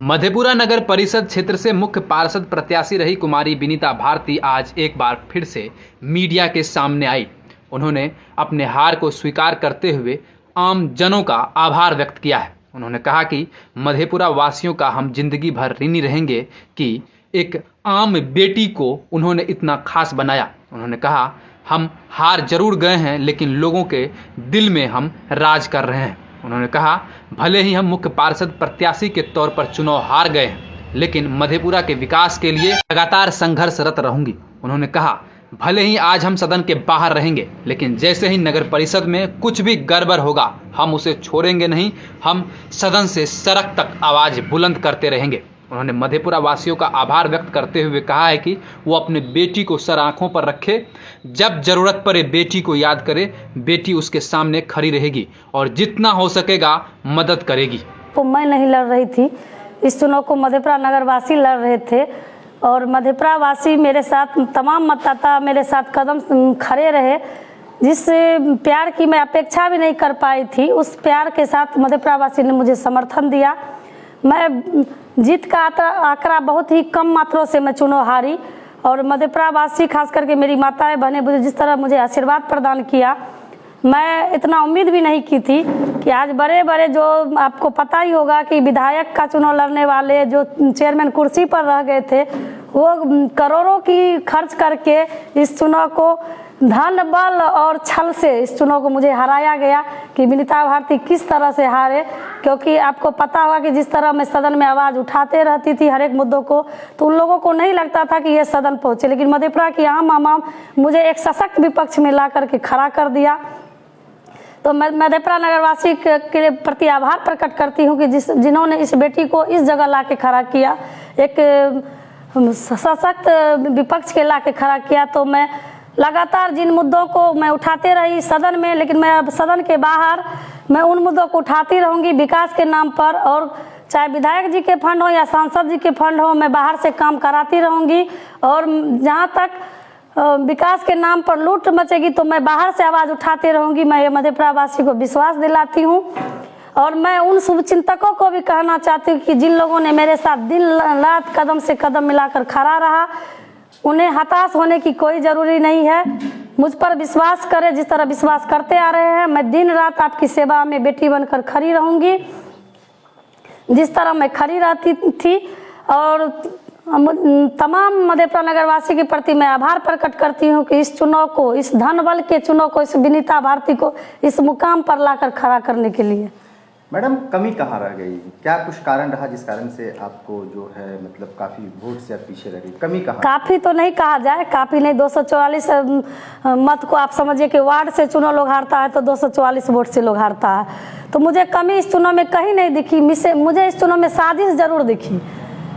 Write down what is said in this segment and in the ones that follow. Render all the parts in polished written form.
मधेपुरा नगर परिषद क्षेत्र से मुख्य पार्षद प्रत्याशी रही कुमारी विनीता भारती आज एक बार फिर से मीडिया के सामने आई। उन्होंने अपने हार को स्वीकार करते हुए आम जनों का आभार व्यक्त किया है। उन्होंने कहा कि मधेपुरा वासियों का हम जिंदगी भर ऋणी रहेंगे कि एक आम बेटी को उन्होंने इतना खास बनाया। उन्होंने कहा, हम हार जरूर गए हैं लेकिन लोगों के दिल में हम राज कर रहे हैं। उन्होंने कहा, भले ही हम मुख्य पार्षद प्रत्याशी के तौर पर चुनाव हार गए हैं लेकिन मधेपुरा के विकास के लिए लगातार संघर्षरत रहूंगी। उन्होंने कहा, भले ही आज हम सदन के बाहर रहेंगे लेकिन जैसे ही नगर परिषद में कुछ भी गड़बड़ होगा हम उसे छोड़ेंगे नहीं, हम सदन से सड़क तक आवाज बुलंद करते रहेंगे। उन्होंने मधेपुरा वासियों का आभार व्यक्त करते हुए कहा है कि वो अपने बेटी को सर आंखों पर रखे, जब जरूरत पड़े बेटी को याद करे, बेटी उसके सामने खड़ी रहेगी और जितना हो सकेगा मदद करेगी। तो मैं नहीं लड़ रही थी, इस चुनाव को मधेपुरा नगर वासी लड़ रहे थे और मधेपुरा वासी मेरे साथ, तमाम मतदाता मेरे साथ कदम खड़े रहे। जिस प्यार की मैं अपेक्षा भी नहीं कर पाई थी, उस प्यार के साथ मधेपुरा वासी ने मुझे समर्थन दिया। मैं जीत का आंकड़ा बहुत ही कम मात्रों से मैं चुनाव हारी और मधेपुरा वासी, खास करके मेरी माताएं बहनें, मुझे जिस तरह मुझे आशीर्वाद प्रदान किया, मैं इतना उम्मीद भी नहीं की थी कि आज बड़े बड़े, जो आपको पता ही होगा कि विधायक का चुनाव लड़ने वाले जो चेयरमैन कुर्सी पर रह गए थे, वो करोड़ों की खर्च करके इस चुनाव को धन बल और छल से इस चुनाव को मुझे हराया गया कि विनीता भारती किस तरह से हारे। क्योंकि आपको पता होगा कि जिस तरह मैं सदन में आवाज़ उठाते रहती थी हर एक मुद्दों को, तो उन लोगों को नहीं लगता था कि ये सदन पहुँचे, लेकिन मधेपुरा की आम मुझे एक सशक्त विपक्ष में ला करके खड़ा कर दिया। तो मैं मधेपुरा नगरवासी के प्रति आभार प्रकट करती हूँ कि जिन्होंने इस बेटी को इस जगह ला के खड़ा किया, एक सशक्त विपक्ष के ला के खड़ा किया। तो मैं लगातार जिन मुद्दों को मैं उठाते रही सदन में, लेकिन मैं अब सदन के बाहर मैं उन मुद्दों को उठाती रहूँगी विकास के नाम पर, और चाहे विधायक जी के फंड हो या सांसद जी के फंड हो, मैं बाहर से काम कराती रहूँगी। और जहाँ तक विकास के नाम पर लूट मचेगी तो मैं बाहर से आवाज़ उठाती रहूँगी। मैं ये मधेपुरा वासी को विश्वास दिलाती हूँ और मैं उन शुभचिंतकों को भी कहना चाहती हूँ कि जिन लोगों ने मेरे साथ दिन रात कदम से कदम मिलाकर खड़ा रहा, उन्हें हताश होने की कोई ज़रूरी नहीं है। मुझ पर विश्वास करें जिस तरह विश्वास करते आ रहे हैं। मैं दिन रात आपकी सेवा में बेटी बनकर खड़ी रहूँगी जिस तरह मैं खड़ी रहती थी। और तमाम मधेपुरा नगरवासी के प्रति मैं आभार प्रकट करती हूँ कि इस चुनाव को, इस धन बल के चुनाव को, इस विनीता भारती को इस मुकाम पर लाकर खड़ा करने के लिए। मैडम, कमी कहाँ रह गई? क्या कुछ कारण रहा जिस कारण से आपको जो है मतलब काफ़ी वोट से आप पीछे रह गई? कमी कहाँ? काफ़ी तो नहीं कहा जाए, काफ़ी नहीं, 244 मत को आप समझिए कि वार्ड से चुनाव लोग हारता है तो 244 वोट से लोग हारता है। तो मुझे कमी इस चुनाव में कहीं नहीं दिखी। मुझे इस चुनाव में साजिश जरूर दिखी।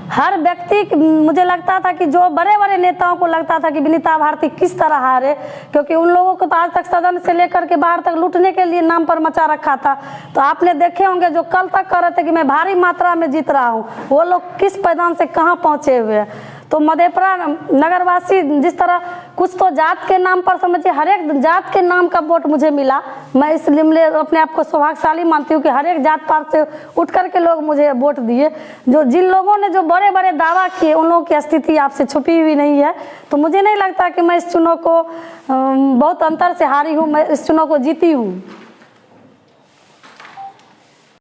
हर व्यक्ति, मुझे लगता था कि जो बड़े बड़े नेताओं को लगता था कि विनीता भारती किस तरह हारे, क्योंकि उन लोगों को तो आज तक सदन से लेकर के बाहर तक लूटने के लिए नाम पर मचा रखा था। तो आपने देखे होंगे जो कल तक कह रहे थे कि मैं भारी मात्रा में जीत रहा हूँ, वो लोग किस पैदान से कहाँ पहुँचे हुए हैं। तो मधेपुरा नगरवासी जिस तरह कुछ तो जात के नाम पर, समझिए हर एक जात के नाम का वोट मुझे मिला। मैं इसलिए अपने आप को सौभाग्यशाली मानती हूँ कि हर एक जात पात से उठ करके लोग मुझे वोट दिए। जो जिन लोगों ने जो बड़े बड़े दावा किए उन लोगों की स्थिति आपसे छुपी हुई नहीं है। तो मुझे नहीं लगता कि मैं इस चुनाव को बहुत अंतर से हारी हूँ, मैं इस चुनाव को जीती हूँ।